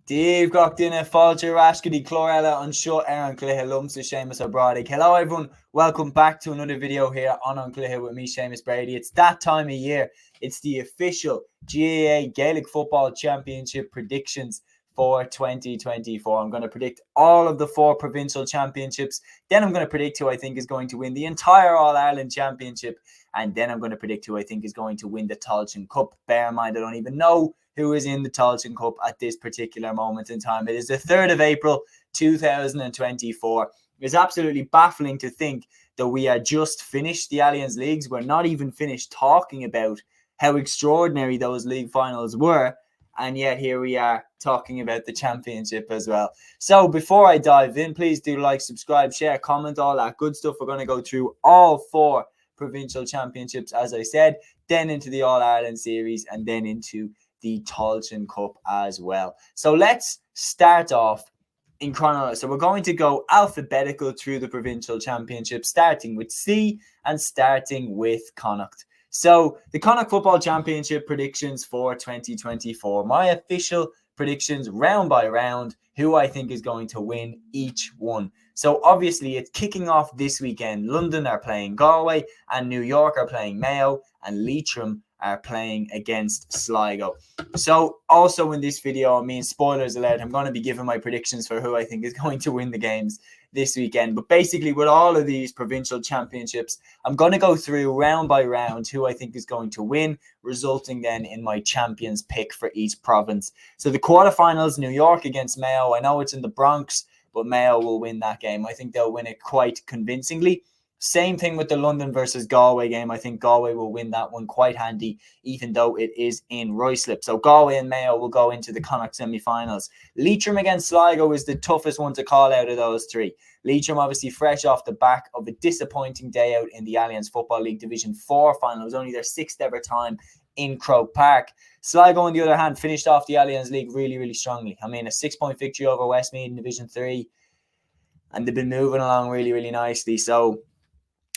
Díobh gach duine fáilte rascadí chlorella an seo an cluiche lumsa Seamus Brady. Hello everyone, welcome back to another video here on Cluiche with me, Seamus Brady. It's that time of year. It's the official GAA Gaelic Football Championship predictions for 2024. I'm going to predict all of the 4 provincial championships. Then I'm going to predict who I think is going to win the entire All-Ireland Championship. And then I'm going to predict who I think is going to win the Táilteann Cup. Bear in mind, I don't even know who is in the Táilteann Cup at this particular moment in time. It is the 3rd of April, 2024. It's absolutely baffling to think that we are just finished the Alliance Leagues. We're not even finished talking about how extraordinary those league finals were. And yet here we are talking about the championship as well. So before I dive in, please do like, subscribe, share, comment, all that good stuff. We're going to go through all 4 provincial championships, as I said, then into the All-Ireland series, and then into the Táilteann Cup as well. So let's start off in chronology. So we're going to go alphabetical through the provincial championship, starting with C and starting with Connacht. So the Connacht Football Championship predictions for 2024. My official predictions round by round, who I think is going to win each one. So obviously it's kicking off this weekend. London are playing Galway and New York are playing Mayo and Leitrim are playing against Sligo. So also in this video, I mean, spoilers alert, I'm going to be giving my predictions for who I think is going to win the games this weekend. But basically with all of these provincial championships, I'm going to go through round by round who I think is going to win, resulting then in my champions pick for each province. So the quarterfinals, New York against Mayo. I know it's in the Bronx, but Mayo will win that game. I think they'll win it quite convincingly. Same thing with the London versus Galway game. I think Galway will win that one quite handy, even though it is in Ruislip. So Galway and Mayo will go into the Connacht semi-finals. Leitrim against Sligo is the toughest one to call out of those 3. Leitrim obviously fresh off the back of a disappointing day out in the Alliance Football League Division 4 final. It was only their 6th ever time in Croke Park. Sligo, on the other hand, finished off the Alliance League really, really strongly. I mean, a 6-point victory over Westmeath in Division 3. And they've been moving along really, really nicely. So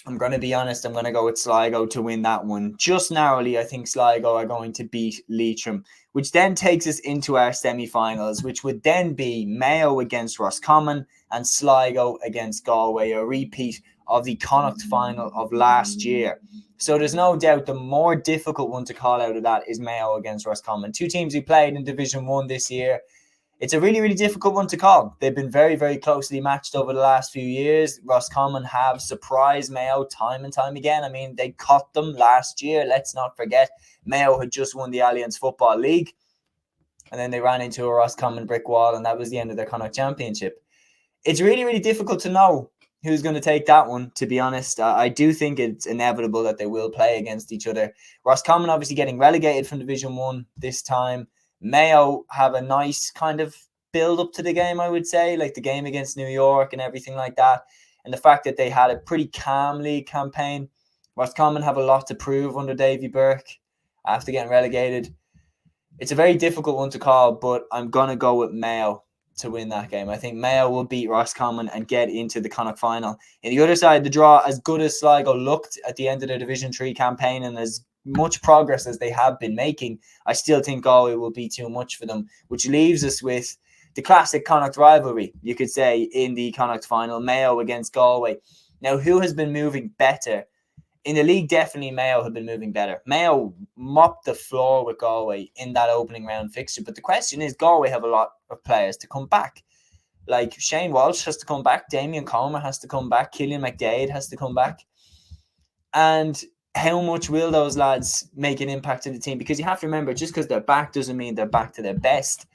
I'm going to be honest, I'm going to go with Sligo to win that one. Just narrowly, I think Sligo are going to beat Leitrim, which then takes us into our semi-finals, which would then be Mayo against Roscommon and Sligo against Galway, a repeat of the Connacht final of last year. So there's no doubt the more difficult one to call out of that is Mayo against Roscommon. 2 teams who played in Division 1 this year. It's a really, really difficult one to call. They've been very, very closely matched over the last few years. Roscommon have surprised Mayo time and time again. I mean, they caught them last year. Let's not forget, Mayo had just won the Alliance Football League. And then they ran into a Roscommon brick wall, and that was the end of their Connacht Championship. It's really, really difficult to know who's going to take that one, to be honest. I do think it's inevitable that they will play against each other. Roscommon obviously getting relegated from Division 1 this time. Mayo have a nice kind of build up to the game, I would say, like the game against New York and everything like that. And the fact that they had a pretty calm league campaign. Roscommon have a lot to prove under Davy Burke after getting relegated. It's a very difficult one to call, but I'm going to go with Mayo to win that game. I think Mayo will beat Roscommon and get into the Connacht final. In the other side of the draw, as good as Sligo looked at the end of their Division 3 campaign and as much progress as they have been making, I still think Galway will be too much for them, which leaves us with the classic Connacht rivalry, you could say, in the Connacht final, Mayo against Galway. Now, who has been moving better? In the league, definitely Mayo have been moving better. Mayo mopped the floor with Galway in that opening round fixture, but the question is, Galway have a lot of players to come back. Like Shane Walsh has to come back, Damien Comer has to come back, Killian McDade has to come back. And how much will those lads make an impact to the team? Because you have to remember, just because they're back doesn't mean they're back to their best.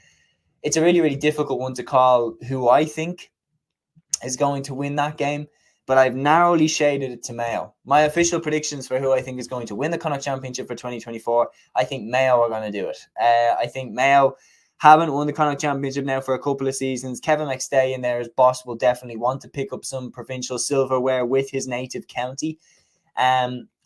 It's a really, really difficult one to call who I think is going to win that game, but I've narrowly shaded it to Mayo. My official predictions for who I think is going to win the Connacht Championship for 2024, I think Mayo are going to do it. I think Mayo haven't won the Connacht Championship now for a couple of seasons. Kevin McStay in there as boss will definitely want to pick up some provincial silverware with his native county.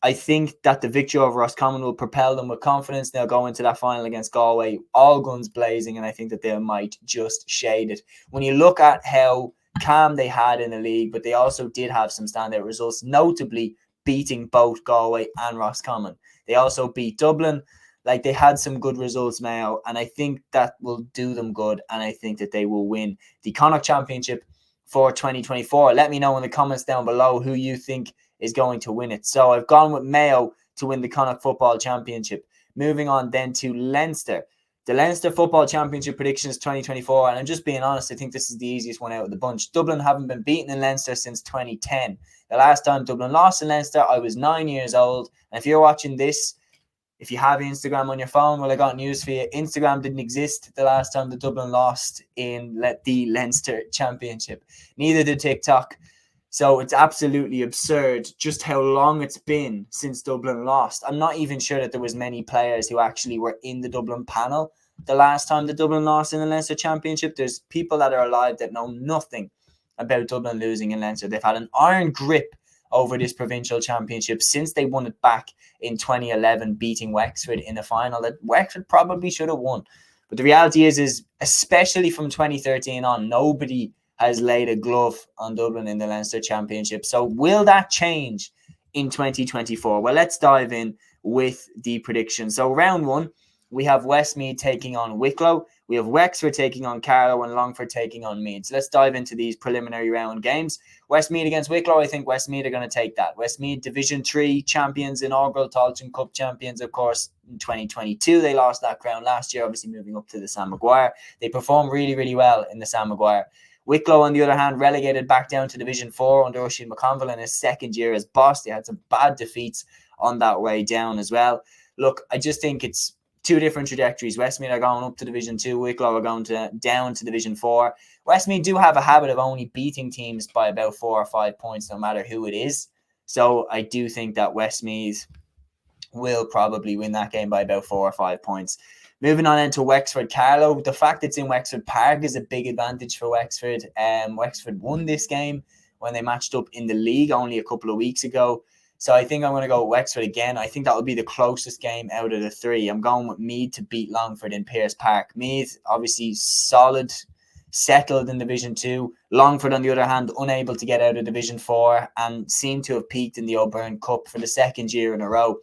I think that the victory over Roscommon will propel them with confidence. They'll go into that final against Galway, all guns blazing, and I think that they might just shade it. When you look at how calm they had in the league, but they also did have some standout results, notably beating both Galway and Roscommon. They also beat Dublin. Like, they had some good results, Mayo, and I think that will do them good, and I think that they will win the Connacht Championship for 2024. Let me know in the comments down below who you think is going to win it. So I've gone with Mayo to win the Connacht Football Championship. Moving on then to Leinster. The Leinster Football Championship predictions 2024, and I'm just being honest, I think this is the easiest one out of the bunch. Dublin haven't been beaten in Leinster since 2010. The last time Dublin lost in Leinster, I was 9 years old. And if you're watching this, if you have Instagram on your phone, well, I got news for you. Instagram didn't exist the last time the Dublin lost in the Leinster Championship. Neither did TikTok. So it's absolutely absurd just how long it's been since Dublin lost. I'm not even sure that there was many players who actually were in the Dublin panel the last time the Dublin lost in the Leinster Championship. There's people that are alive that know nothing about Dublin losing in Leinster. They've had an iron grip over this provincial championship since they won it back in 2011, beating Wexford in the final that Wexford probably should have won. But the reality is especially from 2013 on, nobody has laid a glove on Dublin in the Leinster Championship. So will that change in 2024? Well, let's dive in with the predictions. So round one, we have Westmeath taking on Wicklow. We have Wexford taking on Carlow and Longford taking on Meath. So let's dive into these preliminary round games. Westmeath against Wicklow, I think Westmeath are going to take that. Westmeath Division 3 champions, inaugural Táilteann Cup champions, of course, in 2022. They lost that crown last year, obviously moving up to the Sam Maguire. They performed really, really well in the Sam Maguire. Wicklow, on the other hand, relegated back down to Division 4 under Oisin McConville in his second year as boss. They had some bad defeats on that way down as well. Look, I just think it's two different trajectories. Westmeath are going up to Division 2. Wicklow are going down to Division 4. Westmeath do have a habit of only beating teams by about 4 or 5 points, no matter who it is. So I do think that Westmeath will probably win that game by about 4 or 5 points. Moving on into Wexford Carlow, the fact it's in Wexford Park is a big advantage for Wexford. Wexford won this game when they matched up in the league only a couple of weeks ago. So I think I'm going to go with Wexford again. I think that will be the closest game out of the three. I'm going with Meath to beat Longford in Pearse Park. Meath, obviously solid, settled in Division 2. Longford, on the other hand, unable to get out of Division 4 and seem to have peaked in the O'Byrne Cup for the second year in a row.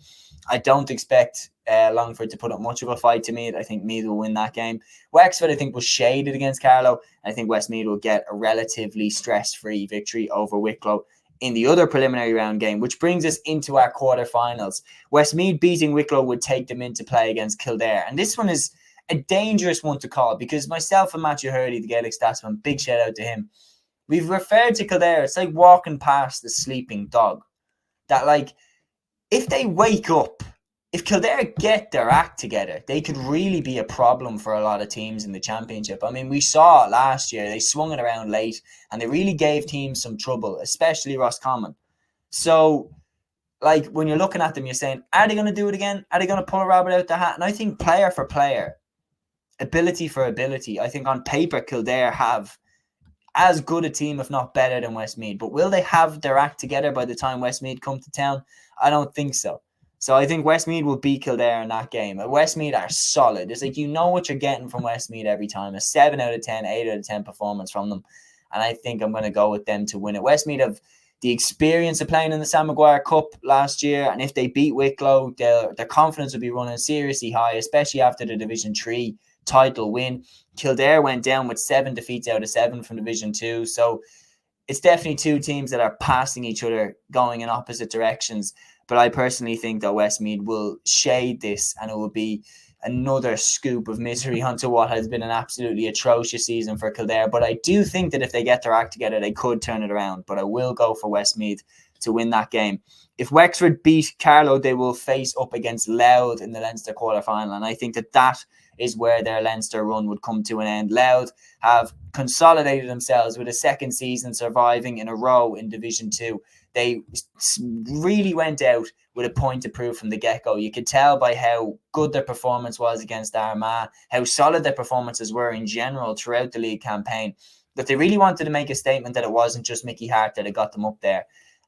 I don't expect Longford to put up much of a fight to Meath. I think Meath will win that game. Wexford, I think, was shaded against Carlow. I think Westmeath will get a relatively stress-free victory over Wicklow in the other preliminary round game, which brings us into our quarterfinals. Westmeath beating Wicklow would take them into play against Kildare. And this one is a dangerous one to call because myself and Matthew Hurley, the Gaelic Statsman, big shout out to him, we've referred to Kildare. It's like walking past the sleeping dog. That, like, if they wake up, if Kildare get their act together, they could really be a problem for a lot of teams in the championship. I mean, we saw it last year. They swung it around late and they really gave teams some trouble, especially Roscommon. So, like, when you're looking at them, you're saying, are they going to do it again? Are they going to pull a rabbit out the hat? And I think player for player, ability for ability, I think on paper Kildare have as good a team, if not better, than Westmeath. But will they have their act together by the time Westmeath come to town? I don't think so. So I think Westmeath will beat Kildare in that game. Westmeath are solid. It's like you know what you're getting from Westmeath every time. A 7 out of 10, 8 out of 10 performance from them. And I think I'm going to go with them to win it. Westmeath have the experience of playing in the Sam Maguire Cup last year. And if they beat Wicklow, their confidence will be running seriously high, especially after the Division 3 title win. Kildare went down with 7 defeats out of 7 from Division 2. So it's definitely two teams that are passing each other, going in opposite directions. But I personally think that Westmeath will shade this and it will be another scoop of misery onto what has been an absolutely atrocious season for Kildare. But I do think that if they get their act together, they could turn it around. But I will go for Westmeath to win that game. If Wexford beat Carlow, they will face up against Louth in the Leinster quarterfinal. And I think that is where their Leinster run would come to an end. Louth have consolidated themselves with a second season surviving in a row in Division 2. They really went out with a point to prove from the get-go. You could tell by how good their performance was against Armagh, how solid their performances were in general throughout the league campaign, that they really wanted to make a statement that it wasn't just Mickey Hart that had got them up there.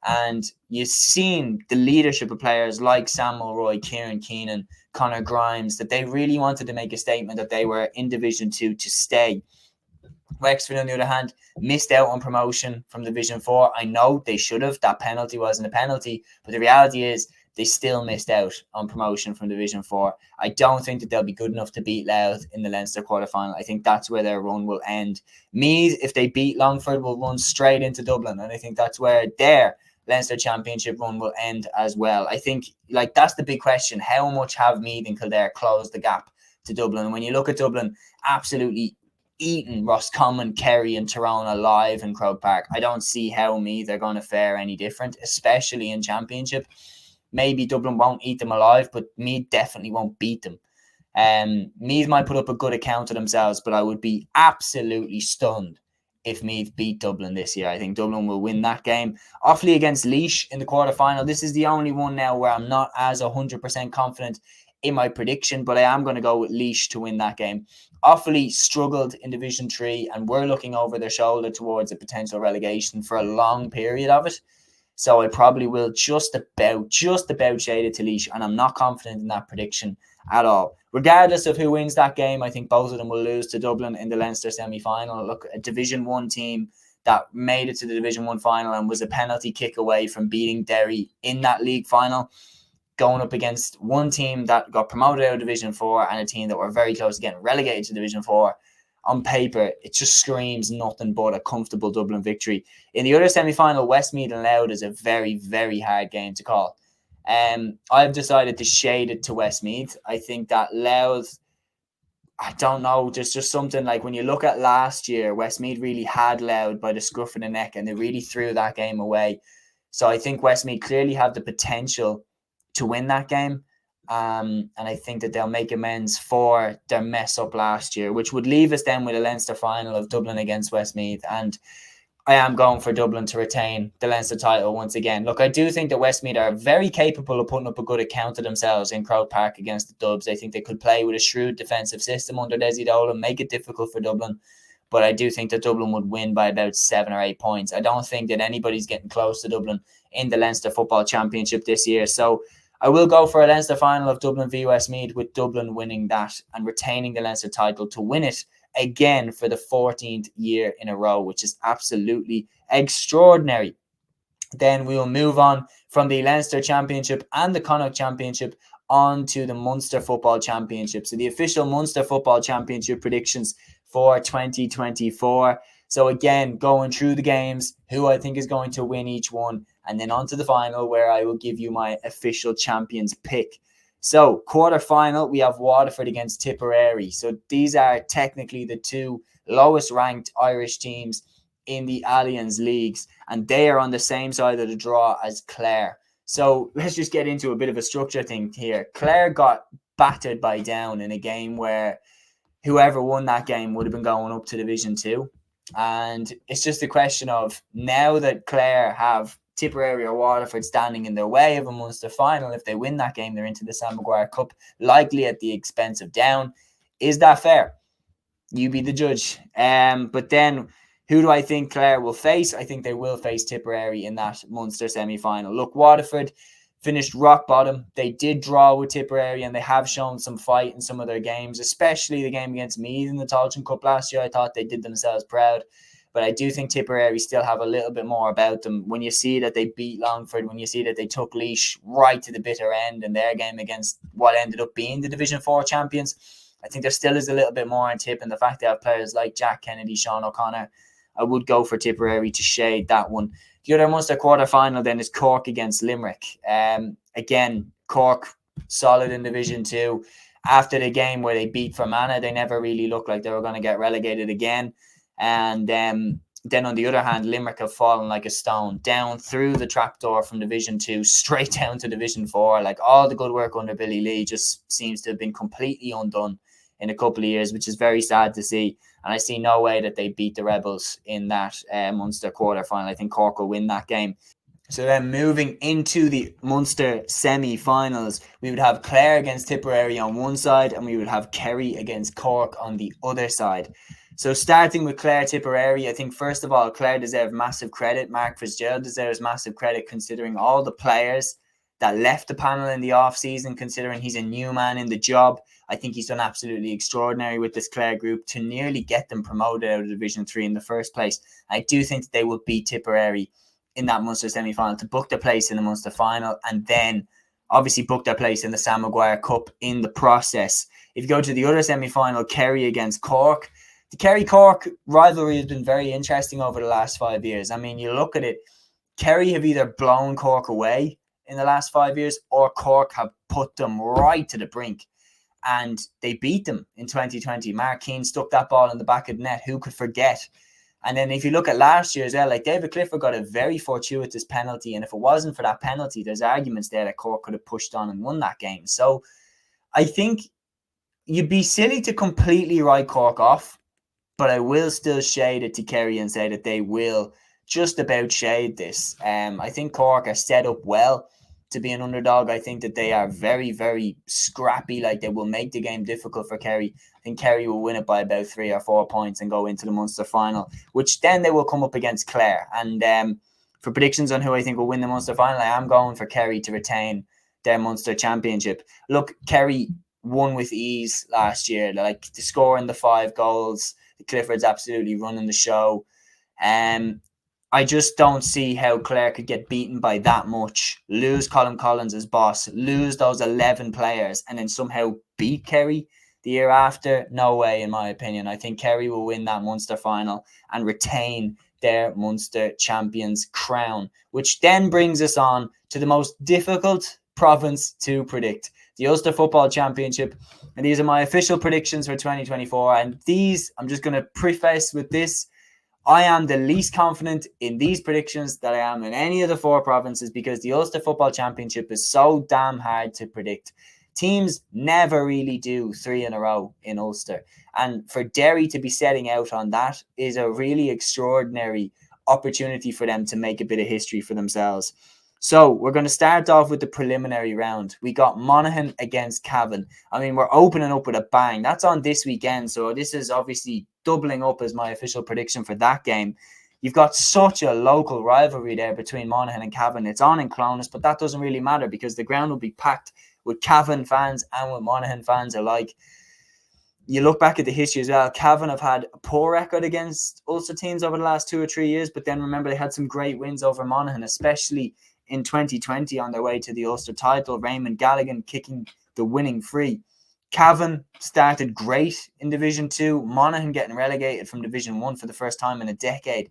And you've seen the leadership of players like Sam Mulroy, Kieran Keenan, Conor Grimes, that they really wanted to make a statement that they were in Division 2 to stay. Wexford, on the other hand, missed out on promotion from Division 4. I know they should have. That penalty wasn't a penalty. But the reality is they still missed out on promotion from Division 4. I don't think that they'll be good enough to beat Louth in the Leinster quarter-final. I think that's where their run will end. Meath, if they beat Longford, will run straight into Dublin, and I think that's where their Leinster Championship run will end as well. I think that's the big question. How much have Meath and Kildare closed the gap to Dublin? And when you look at Dublin, absolutely eating Roscommon, Kerry and Tyrone alive in Croke Park, I don't see how Meath are going to fare any different, especially in Championship. Maybe Dublin won't eat them alive, but Meath definitely won't beat them. Meath might put up a good account of themselves, but I would be absolutely stunned if Meath beat Dublin this year. I think Dublin will win that game. Offaly against Laois in the quarterfinal. This is the only one now where I'm not as 100% confident in my prediction, but I am going to go with Laois to win that game. Offaly struggled in Division 3 and were looking over their shoulder towards a potential relegation for a long period of it. So I probably will just about shade it to Laois, and I'm not confident in that prediction at all. Regardless of who wins that game, I think both of them will lose to Dublin in the Leinster semi-final. Look, a Division 1 team that made it to the Division 1 final and was a penalty kick away from beating Derry in that league final, going up against one team that got promoted out of Division 4 and a team that were very close to getting relegated to Division 4. On paper, it just screams nothing but a comfortable Dublin victory. In the other semi-final, Westmeath and Louth is a very, very hard game to call. I've decided to shade it to Westmeath. I think that Louth, I don't know, there's just something like when you look at last year, Westmeath really had Louth by the scruff of the neck and they really threw that game away. So I think Westmeath clearly have the potential to win that game. And I think that they'll make amends for their mess up last year, which would leave us then with a Leinster final of Dublin against Westmeath. And I am going for Dublin to retain the Leinster title once again. Look, I do think that Westmeath are very capable of putting up a good account of themselves in Croke Park against the Dubs. I think they could play with a shrewd defensive system under Desi Dolan, make it difficult for Dublin. But I do think that Dublin would win by about 7 or 8 points. I don't think that anybody's getting close to Dublin in the Leinster Football Championship this year. So I will go for a Leinster final of Dublin v Westmeath, with Dublin winning that and retaining the Leinster title to win it again for the 14th year in a row, which is absolutely extraordinary. Then we will move on from the Leinster Championship and the Connacht Championship on to the Munster Football Championship. So the official Munster Football Championship predictions for 2024. So again, going through the games, who I think is going to win each one, and then on to the final where I will give you my official champions pick. So quarter-final, we have Waterford against Tipperary. So these are technically the two lowest ranked Irish teams in the Allianz Leagues, and they are on the same side of the draw as Clare. So let's just get into a bit of a structure thing here. Clare got battered by Down in a game where whoever won that game would have been going up to Division 2. And it's just a question of, now that Clare have Tipperary or Waterford standing in their way of a Munster final, if they win that game, they're into the Sam Maguire Cup, likely at the expense of Down. Is that fair? You be the judge. But then, who do I think Clare will face? I think they will face Tipperary in that Munster semi-final. Look, Waterford finished rock bottom. They did draw with Tipperary and they have shown some fight in some of their games, especially the game against Meath in the Táilteann Cup last year. I thought they did themselves proud. But I do think Tipperary still have a little bit more about them. When you see that they beat Longford, when you see that they took Laois right to the bitter end in their game against what ended up being the Division 4 champions, I think there still is a little bit more on Tip. And the fact they have players like Jack Kennedy, Sean O'Connor, I would go for Tipperary to shade that one. The other Munster quarter-final then is Cork against Limerick. Again, Cork, solid in Division 2. After the game where they beat Fermanagh, they never really looked like they were going to get relegated again. And then on the other hand, Limerick have fallen like a stone, down through the trapdoor from Division 2, straight down to Division 4. Like, all the good work under Billy Lee just seems to have been completely undone in a couple of years, which is very sad to see. And I see no way that they beat the Rebels in that Munster quarter-final. I think Cork will win that game. So then moving into the Munster semi-finals, we would have Clare against Tipperary on one side and we would have Kerry against Cork on the other side. So starting with Clare Tipperary, I think first of all, Clare deserve massive credit. Mark Fitzgerald deserves massive credit considering all the players that left the panel in the off-season, considering he's a new man in the job. I think he's done absolutely extraordinary with this Clare group to nearly get them promoted out of Division 3 in the first place. I do think that they will beat Tipperary in that Munster semi-final to book the place in the Munster final. And then obviously booked their place in the Sam Maguire Cup in the process. If you go to the other semi-final, Kerry against Cork, the Kerry-Cork rivalry has been very interesting over the last 5 years. I mean, you look at it, Kerry have either blown Cork away in the last 5 years, or Cork have put them right to the brink. And they beat them in 2020. Mark Keane stuck that ball in the back of the net. Who could forget? And then if you look at last year as well, like David Clifford got a very fortuitous penalty. And if it wasn't for that penalty, there's arguments there that Cork could have pushed on and won that game. So I think you'd be silly to completely write Cork off, but I will still shade it to Kerry and say that they will just about shade this. I think Cork are set up well to be an underdog. I think that they are very, very scrappy. Like, they will make the game difficult for Kerry. I think Kerry will win it by about 3 or 4 points and go into the Munster final, which then they will come up against Clare. And for predictions on who I think will win the Munster final, I am going for Kerry to retain their Munster championship. Look, Kerry won with ease last year. Like, the score in the 5 goals, the Clifford's absolutely running the show. I just don't see how Clare could get beaten by that much, lose Colin Collins as boss, lose those 11 players, and then somehow beat Kerry the year after. No way, in my opinion. I think Kerry will win that Munster final and retain their Munster champions crown, which then brings us on to the most difficult province to predict, the Ulster Football Championship. And these are my official predictions for 2024. And these, I'm just going to preface with this, I am the least confident in these predictions that I am in any of the 4 provinces, because the Ulster Football Championship is so damn hard to predict. Teams never really do 3 in a row in Ulster. And for Derry to be setting out on that is a really extraordinary opportunity for them to make a bit of history for themselves. So we're going to start off with the preliminary round. We got Monaghan against Cavan. I mean, we're opening up with a bang. That's on this weekend. So this is obviously doubling up as my official prediction for that game. You've got such a local rivalry there between Monaghan and Cavan. It's on in Clonus, but that doesn't really matter because the ground will be packed with Cavan fans and with Monaghan fans alike. You look back at the history as well. Cavan have had a poor record against Ulster teams over the last 2 or 3 years, but then remember they had some great wins over Monaghan, especially in 2020 on their way to the Ulster title. Raymond Galligan kicking the winning free. Cavan started great in Division 2. Monaghan getting relegated from Division 1 for the first time in a decade.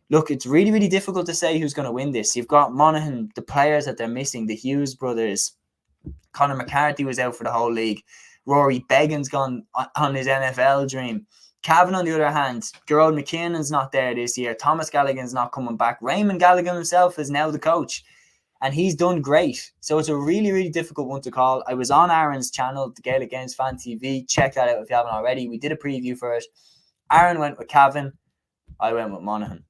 Look, it's really, really difficult to say who's going to win this. You've got Monaghan, the players that they're missing, the Hughes brothers. Conor McCarthy was out for the whole league. Rory Beggan's gone on his NFL dream. Cavan, on the other hand, Gerard McKinnon's not there this year. Thomas Galligan's not coming back. Raymond Galligan himself is now the coach, and he's done great. So it's a really, really difficult one to call. I was on Aaron's channel, the Gaelic Games Fan TV. Check that out if you haven't already. We did a preview for it. Aaron went with Cavan. I went with Monaghan.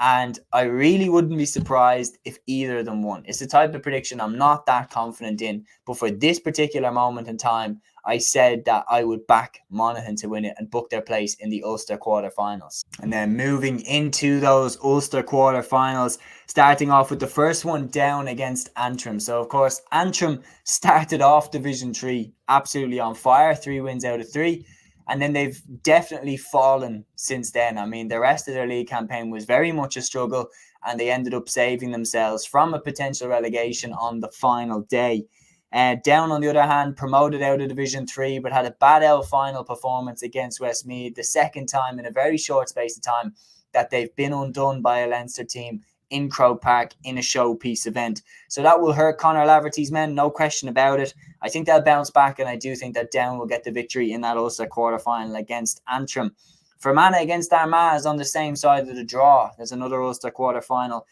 And I really wouldn't be surprised if either of them won. It's the type of prediction I'm not that confident in. But for this particular moment in time, I said that I would back Monaghan to win it and book their place in the Ulster quarterfinals. And then moving into those Ulster quarterfinals, starting off with the first one down against Antrim. So, of course, Antrim started off Division 3 absolutely on fire, 3 wins out of 3. And then they've definitely fallen since then. I mean, the rest of their league campaign was very much a struggle, and they ended up saving themselves from a potential relegation on the final day. Down, on the other hand, promoted out of Division 3, but had a bad L final performance against Westmeath, the second time in a very short space of time that they've been undone by a Leinster team in Croke Park in a showpiece event. So that will hurt Conor Laverty's men, no question about it. I think they'll bounce back, and I do think that Down will get the victory in that Ulster quarterfinal against Antrim. Fermanagh against Armagh is on the same side of the draw. There's another Ulster quarterfinal.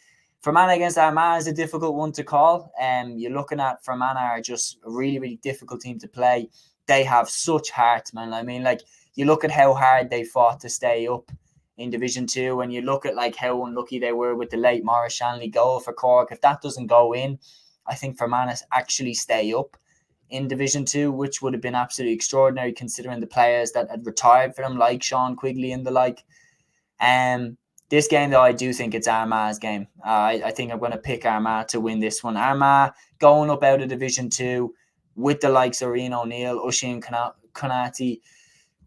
Fermanagh against Armagh is a difficult one to call. You're looking at Fermanagh are just a really, really difficult team to play. They have such heart, man. I mean, like, you look at how hard they fought to stay up in Division 2, and you look at like how unlucky they were with the late Maurice Shanley goal for Cork. If that doesn't go in, I think Fermanagh actually stay up in Division 2, which would have been absolutely extraordinary considering the players that had retired for them, like Sean Quigley and the like. This game, though, I do think it's Armagh's game. I think I'm going to pick Armagh to win this one. Armagh going up out of Division 2 with the likes of Rian O'Neill, Oisin Konati,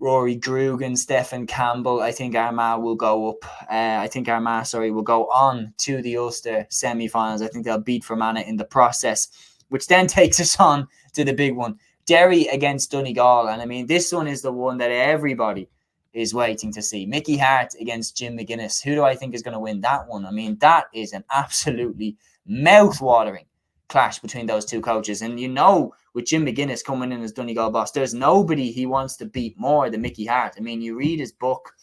Rory Grugan, Stephen Campbell. I think Armagh will go up. Will go on to the Ulster semi-finals. I think they'll beat Fermanagh in the process. which then takes us on to the big one. Derry against Donegal. And I mean, this one is the one that everybody is waiting to see. Mickey Hart against Jim McGuinness. Who do I think is going to win that one? I mean, that is an absolutely mouth-watering clash between those two coaches. And you know, with Jim McGuinness coming in as Donegal boss, there's nobody he wants to beat more than Mickey Hart. I mean, you read his book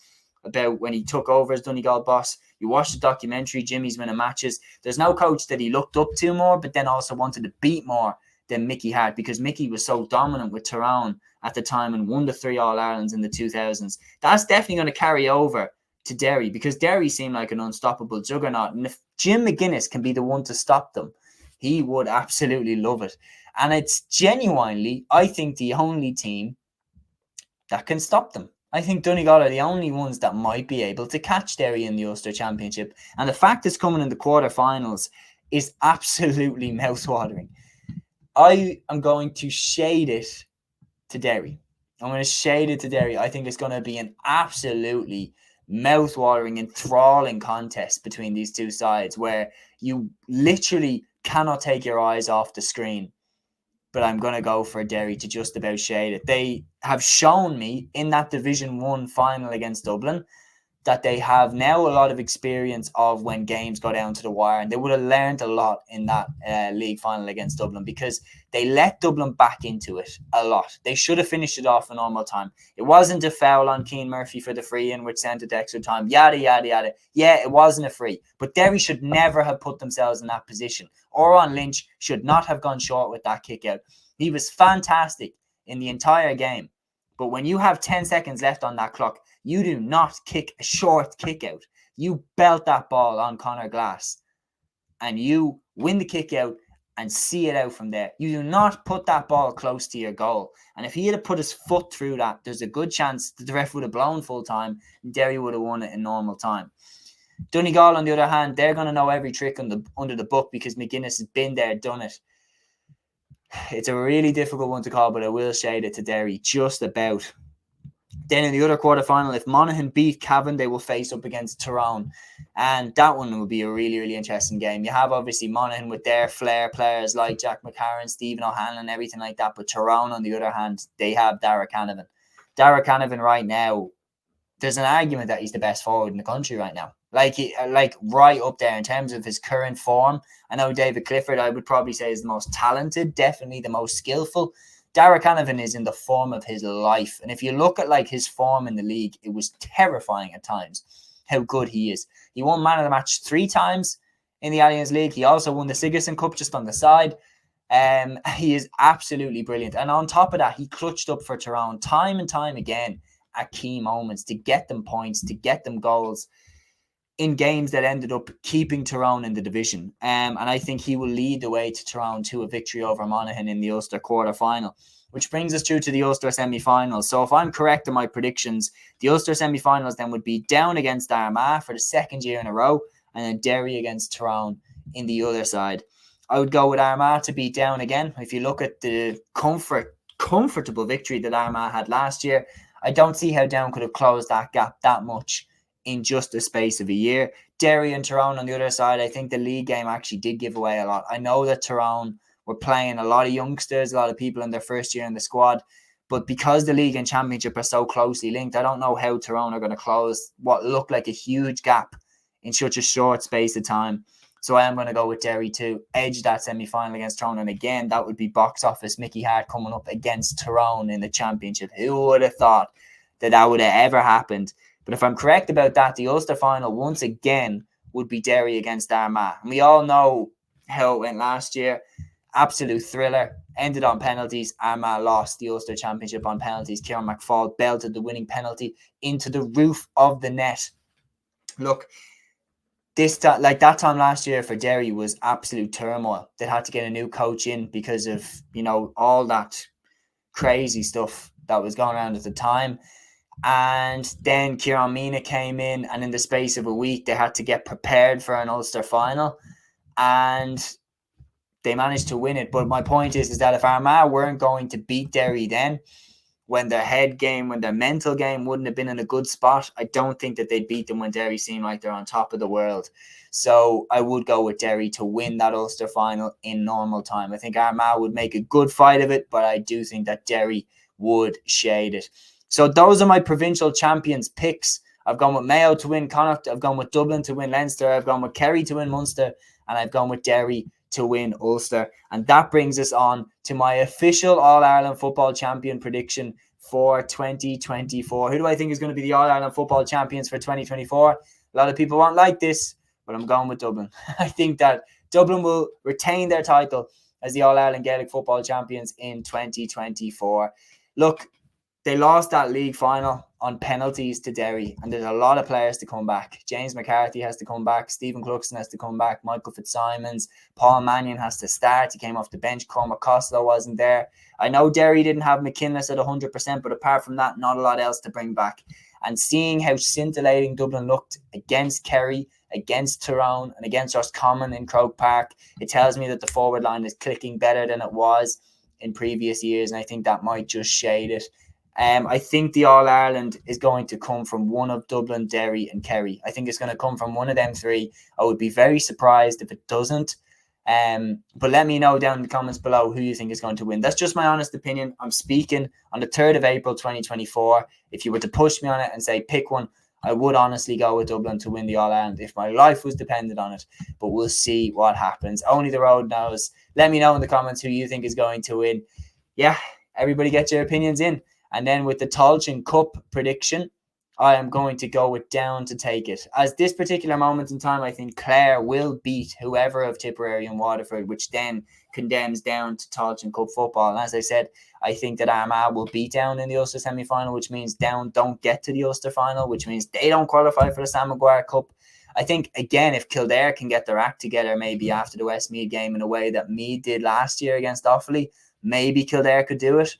about when he took over as Donegal boss. You watch the documentary, Jimmy's winning matches. There's no coach that he looked up to more, but then also wanted to beat more than Mickey Hart, because Mickey was so dominant with Tyrone at the time and won the 3 All-Irelands in the 2000s. That's definitely going to carry over to Derry, because Derry seemed like an unstoppable juggernaut. And if Jim McGuinness can be the one to stop them, he would absolutely love it. And it's genuinely, I think, the only team that can stop them. I think Donegal are the only ones that might be able to catch Derry in the Ulster Championship. And the fact it's coming in the quarterfinals is absolutely mouthwatering. I am going to shade it to Derry. I'm going to shade it to Derry. I think it's going to be an absolutely mouthwatering, enthralling contest between these two sides where you literally cannot take your eyes off the screen. But I'm going to go for Derry to just about shade it. They have shown me in that Division 1 final against Dublin that they have now a lot of experience of when games go down to the wire, and they would have learned a lot in that league final against Dublin, because they let Dublin back into it a lot. They should have finished it off in normal time. It wasn't a foul on Keane Murphy for the free in, which sent it to extra time, yada, yada, yada. Yeah, it wasn't a free, but Derry should never have put themselves in that position. Oran Lynch should not have gone short with that kick out. He was fantastic in the entire game, but when you have 10 seconds left on that clock, you do not kick a short kick out. You belt that ball on Conor Glass and you win the kick out and see it out from there. You do not put that ball close to your goal. And if he had put his foot through that, there's a good chance that the ref would have blown full time and Derry would have won it in normal time. Donegal, on the other hand, they're going to know every trick under the book, because McGuinness has been there, done it. It's a really difficult one to call, but I will shade it to Derry just about. Then in the other quarterfinal, if Monaghan beat Cavan, they will face up against Tyrone. And that one will be a really, really interesting game. You have obviously Monaghan with their flair players like Jack McCarron, Stephen O'Hanlon, everything like that. But Tyrone, on the other hand, they have Dara Canavan. Dara Canavan right now, there's an argument that he's the best forward in the country right now. Like right up there in terms of his current form. I know David Clifford, I would probably say, is the most talented, definitely the most skillful. Dara Canavan is in the form of his life. And if you look at like his form in the league, it was terrifying at times how good he is. He won man of the match 3 times in the Allianz League. He also won the Sigerson Cup just on the side. He is absolutely brilliant. And on top of that, he clutched up for Tyrone time and time again at key moments to get them points, to get them goals in games that ended up keeping Tyrone in the division. And I think he will lead the way to Tyrone to a victory over Monaghan in the Ulster quarter-final, which brings us through to the Ulster semi-finals. So if I'm correct in my predictions, the Ulster semi-finals then would be Down against Armagh for the second year in a row, and then Derry against Tyrone in the other side. I would go with Armagh to beat Down again. If you look at the comfortable victory that Armagh had last year, I don't see how Down could have closed that gap that much in just the space of a year. Derry and Tyrone on the other side, I think the league game actually did give away a lot. I know that Tyrone were playing a lot of youngsters, a lot of people in their first year in the squad, but because the league and championship are so closely linked, I don't know how Tyrone are going to close what looked like a huge gap in such a short space of time. So I am going to go with Derry to edge that semi-final against Tyrone. And again, that would be box office Mickey Hart coming up against Tyrone in the championship. Who would have thought that would have ever happened? But if I'm correct about that, the Ulster final once again would be Derry against Armagh. And we all know how it went last year. Absolute thriller. Ended on penalties. Armagh lost the Ulster Championship on penalties. Kieran McFall belted the winning penalty into the roof of the net. Look, like that time last year for Derry was absolute turmoil. They had to get a new coach in because of, all that crazy stuff that was going around at the time. And then Kieran Mina came in, and in the space of a week, they had to get prepared for an Ulster final, and they managed to win it. But my point is that if Armagh weren't going to beat Derry then, when their head game, when their mental game wouldn't have been in a good spot, I don't think that they'd beat them when Derry seem like they're on top of the world. So I would go with Derry to win that Ulster final in normal time. I think Armagh would make a good fight of it, but I do think that Derry would shade it. So those are my provincial champions picks. I've gone with Mayo to win Connacht. I've gone with Dublin to win Leinster. I've gone with Kerry to win Munster. And I've gone with Derry to win Ulster. And that brings us on to my official All-Ireland football champion prediction for 2024. Who do I think is going to be the All-Ireland football champions for 2024? A lot of people won't like this, but I'm going with Dublin. I think that Dublin will retain their title as the All-Ireland Gaelic football champions in 2024. Look, they lost that league final on penalties to Derry, and there's a lot of players to come back. James McCarthy has to come back. Stephen Cluxton has to come back. Michael Fitzsimons. Paul Mannion has to start. He came off the bench. Cormac Costello wasn't there. I know Derry didn't have McKinless at 100%, but apart from that, not a lot else to bring back. And seeing how scintillating Dublin looked against Kerry, against Tyrone, and against Roscommon in Croke Park, it tells me that the forward line is clicking better than it was in previous years, and I think that might just shade it. I think the All-Ireland is going to come from one of Dublin, Derry and Kerry. I think it's going to come from one of them three. I would be very surprised if it doesn't. But let me know down in the comments below who you think is going to win. That's just my honest opinion. I'm speaking on the 3rd of April 2024. If you were to push me on it and say pick one, I would honestly go with Dublin to win the All-Ireland if my life was dependent on it. But we'll see what happens. Only the road knows. Let me know in the comments who you think is going to win. Yeah, everybody get your opinions in. And then with the Táilteann Cup prediction, I am going to go with Down to take it. As this particular moment in time, I think Clare will beat whoever of Tipperary and Waterford, which then condemns Down to Táilteann Cup football. And as I said, I think that Armagh will beat Down in the Ulster semi-final, which means Down don't get to the Ulster final, which means they don't qualify for the Sam Maguire Cup. I think, again, if Kildare can get their act together maybe after the Westmeath game in a way that Meath did last year against Offaly, maybe Kildare could do it.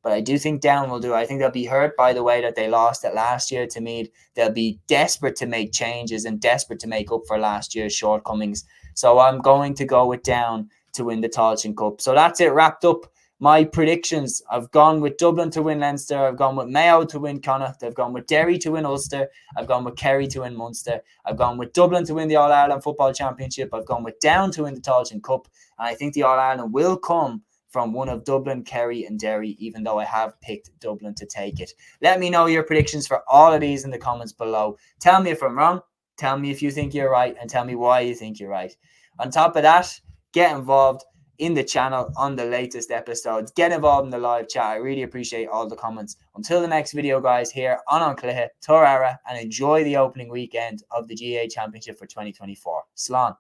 But I do think Down will do it. I think they'll be hurt by the way that they lost it last year to Meath. They'll be desperate to make changes and desperate to make up for last year's shortcomings. So I'm going to go with Down to win the Táilteann Cup. So that's it, wrapped up. My predictions. I've gone with Dublin to win Leinster. I've gone with Mayo to win Connacht. I've gone with Derry to win Ulster. I've gone with Kerry to win Munster. I've gone with Dublin to win the All-Ireland Football Championship. I've gone with Down to win the Táilteann Cup. And I think the All-Ireland will come from one of Dublin, Kerry and Derry, even though I have picked Dublin to take it. Let me know your predictions for all of these in the comments below. Tell me if I'm wrong, tell me if you think you're right, and tell me why you think you're right. On top of that, get involved in the channel on the latest episodes. Get involved in the live chat. I really appreciate all the comments. Until the next video, guys, here on Ancluiche, Torara, and enjoy the opening weekend of the GAA Championship for 2024. Slán.